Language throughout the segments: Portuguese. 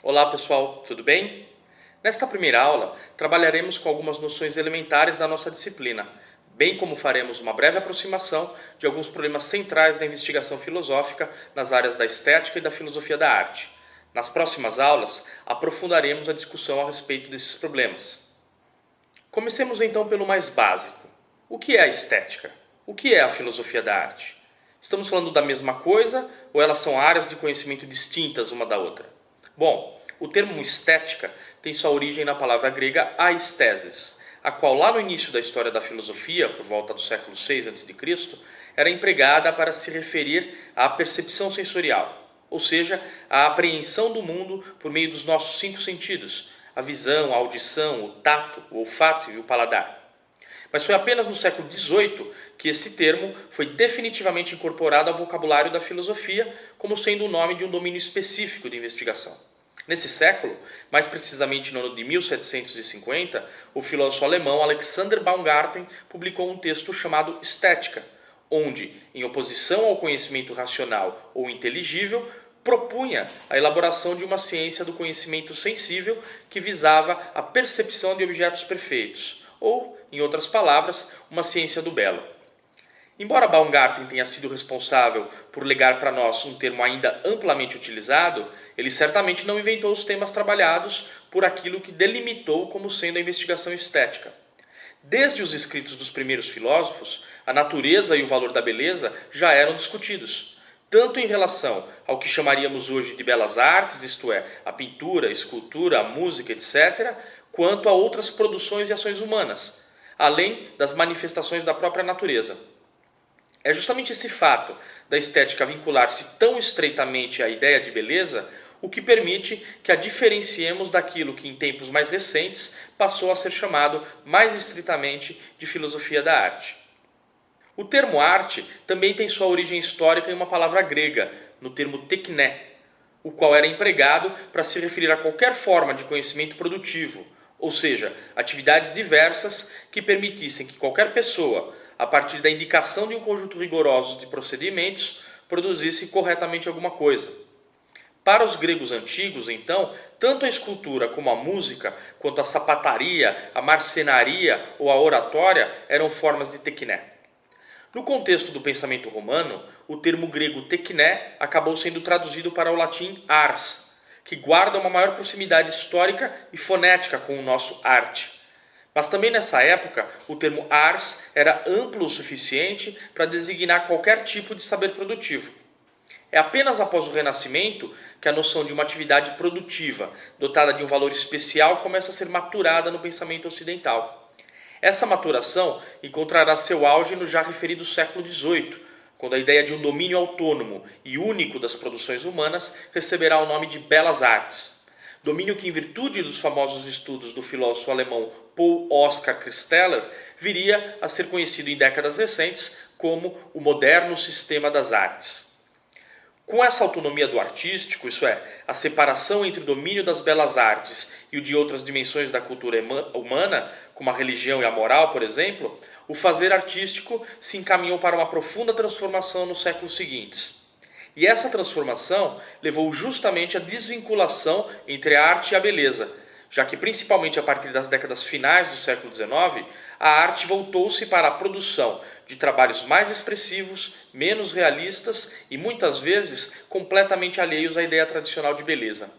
Olá pessoal, tudo bem? Nesta primeira aula, trabalharemos com algumas noções elementares da nossa disciplina, bem como faremos uma breve aproximação de alguns problemas centrais da investigação filosófica nas áreas da estética e da filosofia da arte. Nas próximas aulas, aprofundaremos a discussão a respeito desses problemas. Comecemos então pelo mais básico. O que é a estética? O que é a filosofia da arte? Estamos falando da mesma coisa ou elas são áreas de conhecimento distintas uma da outra? Bom, o termo estética tem sua origem na palavra grega aesthesis, a qual lá no início da história da filosofia, por volta do século VI a.C., era empregada para se referir à percepção sensorial, ou seja, à apreensão do mundo por meio dos nossos cinco sentidos, a visão, a audição, o tato, o olfato e o paladar. Mas foi apenas no século XVIII que esse termo foi definitivamente incorporado ao vocabulário da filosofia como sendo o nome de um domínio específico de investigação. Nesse século, mais precisamente no ano de 1750, o filósofo alemão Alexander Baumgarten publicou um texto chamado Estética, onde, em oposição ao conhecimento racional ou inteligível, propunha a elaboração de uma ciência do conhecimento sensível que visava a percepção de objetos perfeitos, ou, em outras palavras, uma ciência do belo. Embora Baumgarten tenha sido responsável por legar para nós um termo ainda amplamente utilizado, ele certamente não inventou os temas trabalhados por aquilo que delimitou como sendo a investigação estética. Desde os escritos dos primeiros filósofos, a natureza e o valor da beleza já eram discutidos, tanto em relação ao que chamaríamos hoje de belas artes, isto é, a pintura, a escultura, a música, etc., quanto a outras produções e ações humanas, além das manifestações da própria natureza. É justamente esse fato da estética vincular-se tão estreitamente à ideia de beleza o que permite que a diferenciemos daquilo que em tempos mais recentes passou a ser chamado mais estritamente de filosofia da arte. O termo arte também tem sua origem histórica em uma palavra grega, no termo tekné, o qual era empregado para se referir a qualquer forma de conhecimento produtivo, ou seja, atividades diversas que permitissem que qualquer pessoa, a partir da indicação de um conjunto rigoroso de procedimentos, produzisse corretamente alguma coisa. Para os gregos antigos, então, tanto a escultura como a música, quanto a sapataria, a marcenaria ou a oratória eram formas de tekné. No contexto do pensamento romano, o termo grego tekné acabou sendo traduzido para o latim ars, que guarda uma maior proximidade histórica e fonética com o nosso arte. Mas também nessa época, o termo ars era amplo o suficiente para designar qualquer tipo de saber produtivo. É apenas após o Renascimento que a noção de uma atividade produtiva, dotada de um valor especial, começa a ser maturada no pensamento ocidental. Essa maturação encontrará seu auge no já referido século XVIII, quando a ideia de um domínio autônomo e único das produções humanas receberá o nome de belas artes. Domínio que, em virtude dos famosos estudos do filósofo alemão Paul Oskar Christeller, viria a ser conhecido em décadas recentes como o moderno sistema das artes. Com essa autonomia do artístico, isso é, a separação entre o domínio das belas artes e o de outras dimensões da cultura humana, como a religião e a moral, por exemplo, o fazer artístico se encaminhou para uma profunda transformação nos séculos seguintes. E essa transformação levou justamente à desvinculação entre a arte e a beleza, já que principalmente a partir das décadas finais do século XIX, a arte voltou-se para a produção de trabalhos mais expressivos, menos realistas e muitas vezes completamente alheios à ideia tradicional de beleza.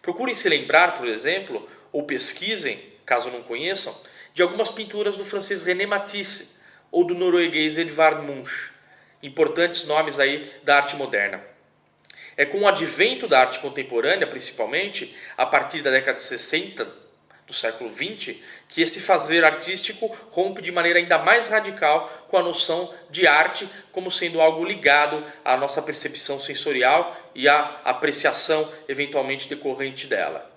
Procurem se lembrar, por exemplo, ou pesquisem, caso não conheçam, de algumas pinturas do francês René Matisse ou do norueguês Edvard Munch, importantes nomes aí da arte moderna. É com o advento da arte contemporânea, principalmente, a partir da década de 60 do século XX, que esse fazer artístico rompe de maneira ainda mais radical com a noção de arte como sendo algo ligado à nossa percepção sensorial e à apreciação eventualmente decorrente dela.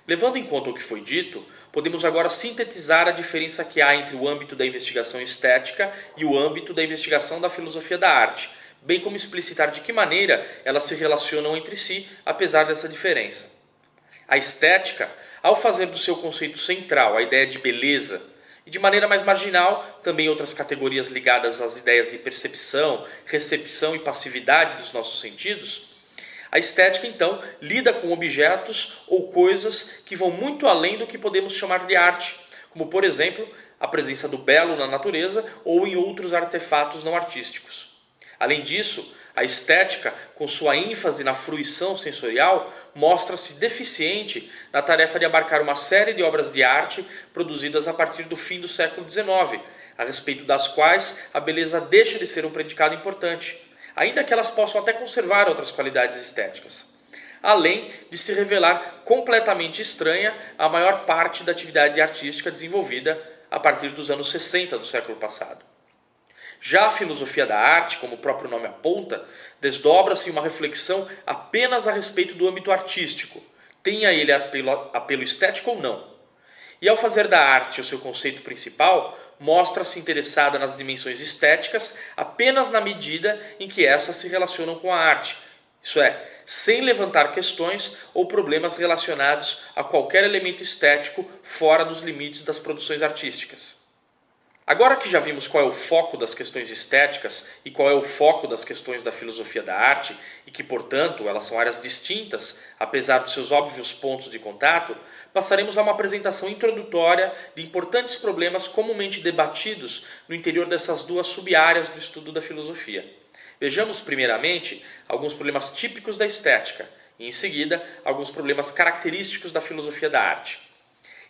Levando em conta o que foi dito, podemos agora sintetizar a diferença que há entre o âmbito da investigação estética e o âmbito da investigação da filosofia da arte, bem como explicitar de que maneira elas se relacionam entre si, apesar dessa diferença. A estética, ao fazer do seu conceito central a ideia de beleza, e de maneira mais marginal, também outras categorias ligadas às ideias de percepção, recepção e passividade dos nossos sentidos, A estética, então, lida com objetos ou coisas que vão muito além do que podemos chamar de arte, como, por exemplo, a presença do belo na natureza ou em outros artefatos não artísticos. Além disso, a estética, com sua ênfase na fruição sensorial, mostra-se deficiente na tarefa de abarcar uma série de obras de arte produzidas a partir do fim do século XIX, a respeito das quais a beleza deixa de ser um predicado importante, ainda que elas possam até conservar outras qualidades estéticas, além de se revelar completamente estranha à maior parte da atividade artística desenvolvida a partir dos anos 60 do século passado. Já a filosofia da arte, como o próprio nome aponta, desdobra-se em uma reflexão apenas a respeito do âmbito artístico, tenha ele apelo estético ou não. E ao fazer da arte o seu conceito principal, mostra-se interessada nas dimensões estéticas apenas na medida em que essas se relacionam com a arte, isso é, sem levantar questões ou problemas relacionados a qualquer elemento estético fora dos limites das produções artísticas. Agora que já vimos qual é o foco das questões estéticas e qual é o foco das questões da filosofia da arte, e que, portanto, elas são áreas distintas, apesar dos seus óbvios pontos de contato, passaremos a uma apresentação introdutória de importantes problemas comumente debatidos no interior dessas duas sub-áreas do estudo da filosofia. Vejamos, primeiramente, alguns problemas típicos da estética e, em seguida, alguns problemas característicos da filosofia da arte.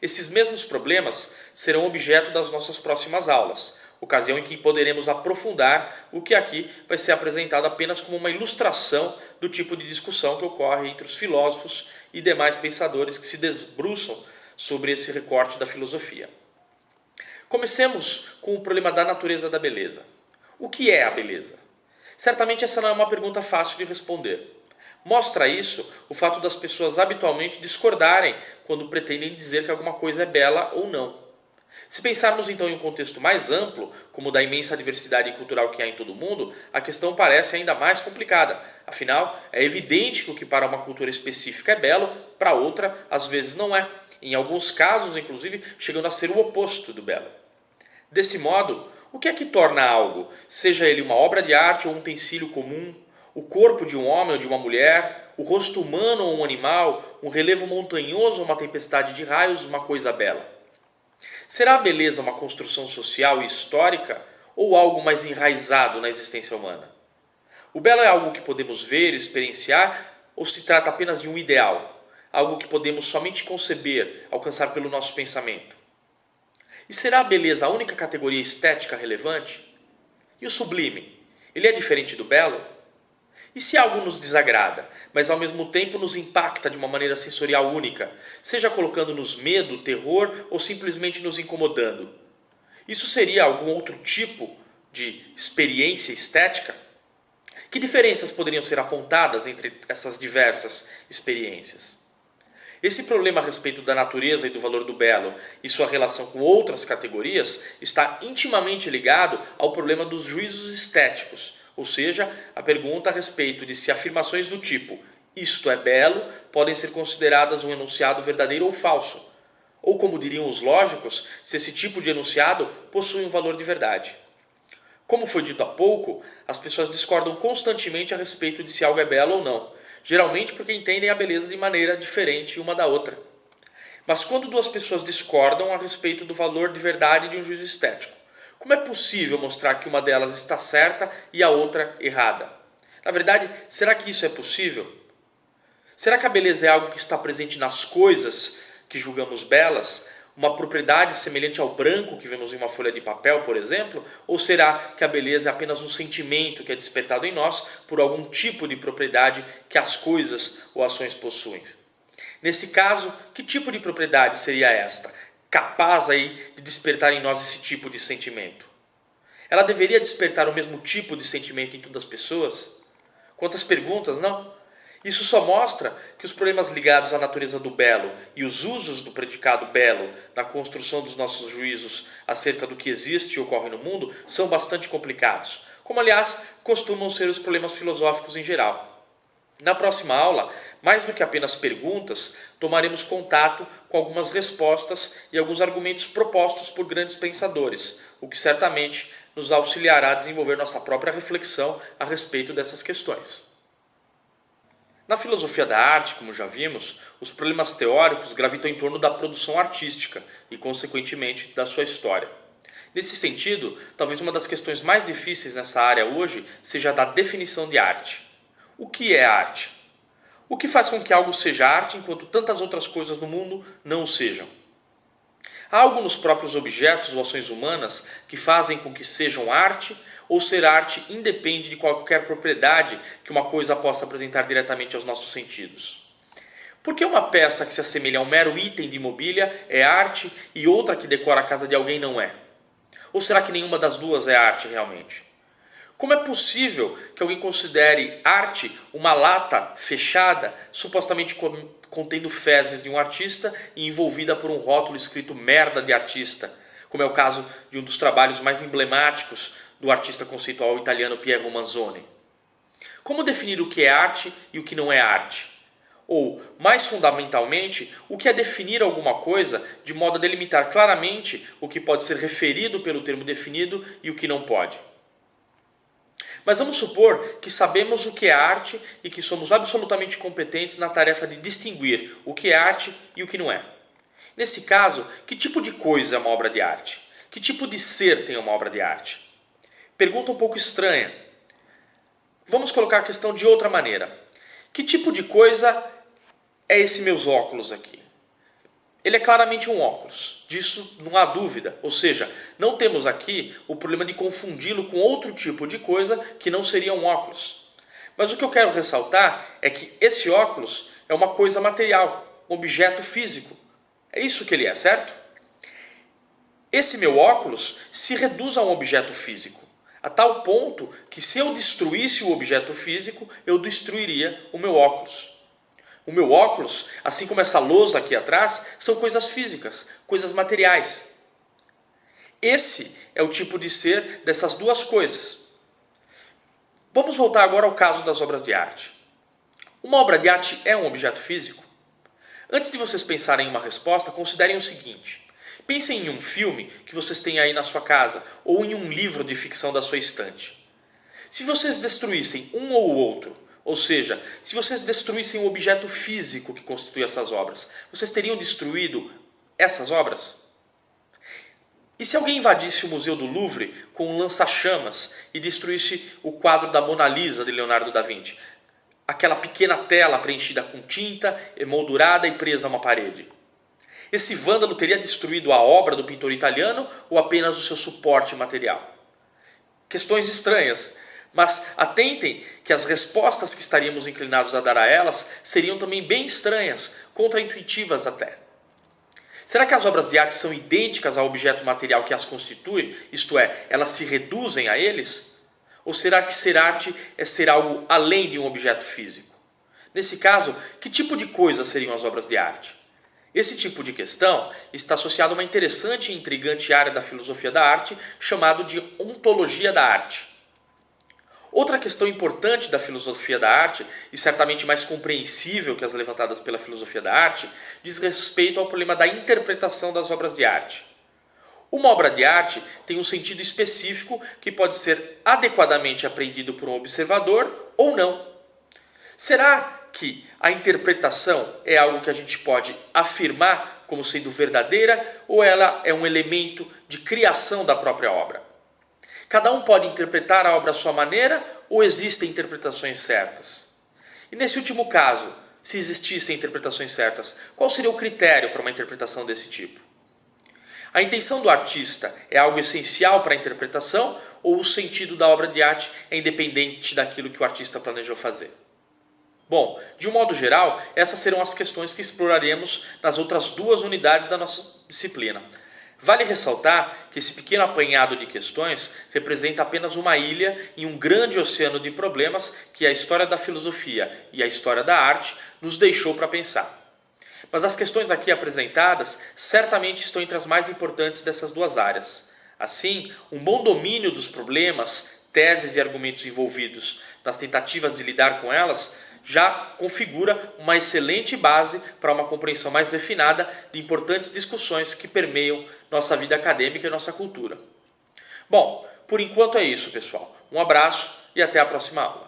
Esses mesmos problemas serão objeto das nossas próximas aulas, ocasião em que poderemos aprofundar o que aqui vai ser apresentado apenas como uma ilustração do tipo de discussão que ocorre entre os filósofos e demais pensadores que se debruçam sobre esse recorte da filosofia. Comecemos com o problema da natureza da beleza. O que é a beleza? Certamente essa não é uma pergunta fácil de responder. Mostra isso o fato das pessoas habitualmente discordarem quando pretendem dizer que alguma coisa é bela ou não. Se pensarmos então em um contexto mais amplo, como o da imensa diversidade cultural que há em todo o mundo, a questão parece ainda mais complicada. Afinal, é evidente que o que para uma cultura específica é belo, para outra às vezes não é. Em alguns casos, inclusive, chegando a ser o oposto do belo. Desse modo, o que é que torna algo, seja ele uma obra de arte ou um utensílio comum, o corpo de um homem ou de uma mulher, o rosto humano ou um animal, um relevo montanhoso ou uma tempestade de raios, uma coisa bela? Será a beleza uma construção social e histórica ou algo mais enraizado na existência humana? O belo é algo que podemos ver, experienciar, ou se trata apenas de um ideal, algo que podemos somente conceber, alcançar pelo nosso pensamento? E será a beleza a única categoria estética relevante? E o sublime? Ele é diferente do belo? E se algo nos desagrada, mas ao mesmo tempo nos impacta de uma maneira sensorial única, seja colocando-nos medo, terror ou simplesmente nos incomodando? Isso seria algum outro tipo de experiência estética? Que diferenças poderiam ser apontadas entre essas diversas experiências? Esse problema a respeito da natureza e do valor do belo e sua relação com outras categorias está intimamente ligado ao problema dos juízos estéticos, ou seja, a pergunta a respeito de se afirmações do tipo "isto é belo" podem ser consideradas um enunciado verdadeiro ou falso, ou como diriam os lógicos, se esse tipo de enunciado possui um valor de verdade. Como foi dito há pouco, as pessoas discordam constantemente a respeito de se algo é belo ou não, geralmente porque entendem a beleza de maneira diferente uma da outra. Mas quando duas pessoas discordam a respeito do valor de verdade de um juízo estético, como é possível mostrar que uma delas está certa e a outra errada? Na verdade, será que isso é possível? Será que a beleza é algo que está presente nas coisas que julgamos belas? Uma propriedade semelhante ao branco que vemos em uma folha de papel, por exemplo? Ou será que a beleza é apenas um sentimento que é despertado em nós por algum tipo de propriedade que as coisas ou ações possuem? Nesse caso, que tipo de propriedade seria esta, capaz aí de despertar em nós esse tipo de sentimento? Ela deveria despertar o mesmo tipo de sentimento em todas as pessoas? Quantas perguntas, não? Isso só mostra que os problemas ligados à natureza do belo e os usos do predicado belo na construção dos nossos juízos acerca do que existe e ocorre no mundo são bastante complicados, como aliás costumam ser os problemas filosóficos em geral. Na próxima aula, mais do que apenas perguntas, tomaremos contato com algumas respostas e alguns argumentos propostos por grandes pensadores, o que certamente nos auxiliará a desenvolver nossa própria reflexão a respeito dessas questões. Na filosofia da arte, como já vimos, os problemas teóricos gravitam em torno da produção artística e, consequentemente, da sua história. Nesse sentido, talvez uma das questões mais difíceis nessa área hoje seja a da definição de arte. O que é arte? O que faz com que algo seja arte enquanto tantas outras coisas no mundo não o sejam? Há algo nos próprios objetos ou ações humanas que fazem com que sejam arte, ou ser arte independe de qualquer propriedade que uma coisa possa apresentar diretamente aos nossos sentidos? Por que uma peça que se assemelha a um mero item de mobília é arte e outra que decora a casa de alguém não é? Ou será que nenhuma das duas é arte realmente? Como é possível que alguém considere arte uma lata fechada, supostamente contendo fezes de um artista e envolvida por um rótulo escrito merda de artista, como é o caso de um dos trabalhos mais emblemáticos do artista conceitual italiano Piero Manzoni? Como definir o que é arte e o que não é arte? Ou, mais fundamentalmente, o que é definir alguma coisa de modo a delimitar claramente o que pode ser referido pelo termo definido e o que não pode? Mas vamos supor que sabemos o que é arte e que somos absolutamente competentes na tarefa de distinguir o que é arte e o que não é. Nesse caso, que tipo de coisa é uma obra de arte? Que tipo de ser tem uma obra de arte? Pergunta um pouco estranha. Vamos colocar a questão de outra maneira. Que tipo de coisa é esse meus óculos aqui? Ele é claramente um óculos, disso não há dúvida, ou seja, não temos aqui o problema de confundi-lo com outro tipo de coisa que não seria um óculos. Mas o que eu quero ressaltar é que esse óculos é uma coisa material, um objeto físico. É isso que ele é, certo? Esse meu óculos se reduz a um objeto físico, a tal ponto que se eu destruísse o objeto físico, eu destruiria o meu óculos. O meu óculos, assim como essa lousa aqui atrás, são coisas físicas, coisas materiais. Esse é o tipo de ser dessas duas coisas. Vamos voltar agora ao caso das obras de arte. Uma obra de arte é um objeto físico? Antes de vocês pensarem em uma resposta, considerem o seguinte. Pensem em um filme que vocês têm aí na sua casa, ou em um livro de ficção da sua estante. Se vocês destruíssem um ou outro, ou seja, se vocês destruíssem o objeto físico que constitui essas obras, vocês teriam destruído essas obras? E se alguém invadisse o Museu do Louvre com um lança-chamas e destruísse o quadro da Mona Lisa de Leonardo da Vinci? Aquela pequena tela preenchida com tinta, emoldurada e presa a uma parede. Esse vândalo teria destruído a obra do pintor italiano ou apenas o seu suporte material? Questões estranhas. Mas atentem que as respostas que estaríamos inclinados a dar a elas seriam também bem estranhas, contraintuitivas até. Será que as obras de arte são idênticas ao objeto material que as constitui, isto é, elas se reduzem a eles? Ou será que ser arte é ser algo além de um objeto físico? Nesse caso, que tipo de coisa seriam as obras de arte? Esse tipo de questão está associado a uma interessante e intrigante área da filosofia da arte chamada de ontologia da arte. Outra questão importante da filosofia da arte, e certamente mais compreensível que as levantadas pela filosofia da arte, diz respeito ao problema da interpretação das obras de arte. Uma obra de arte tem um sentido específico que pode ser adequadamente apreendido por um observador ou não. Será que a interpretação é algo que a gente pode afirmar como sendo verdadeira ou ela é um elemento de criação da própria obra? Cada um pode interpretar a obra à sua maneira ou existem interpretações certas? E nesse último caso, se existissem interpretações certas, qual seria o critério para uma interpretação desse tipo? A intenção do artista é algo essencial para a interpretação ou o sentido da obra de arte é independente daquilo que o artista planejou fazer? Bom, de um modo geral, essas serão as questões que exploraremos nas outras duas unidades da nossa disciplina. Vale ressaltar que esse pequeno apanhado de questões representa apenas uma ilha em um grande oceano de problemas que a história da filosofia e a história da arte nos deixou para pensar. Mas as questões aqui apresentadas certamente estão entre as mais importantes dessas duas áreas. Assim, um bom domínio dos problemas, teses e argumentos envolvidos nas tentativas de lidar com elas já configura uma excelente base para uma compreensão mais refinada de importantes discussões que permeiam nossa vida acadêmica e nossa cultura. Bom, por enquanto é isso, pessoal. Um abraço e até a próxima aula.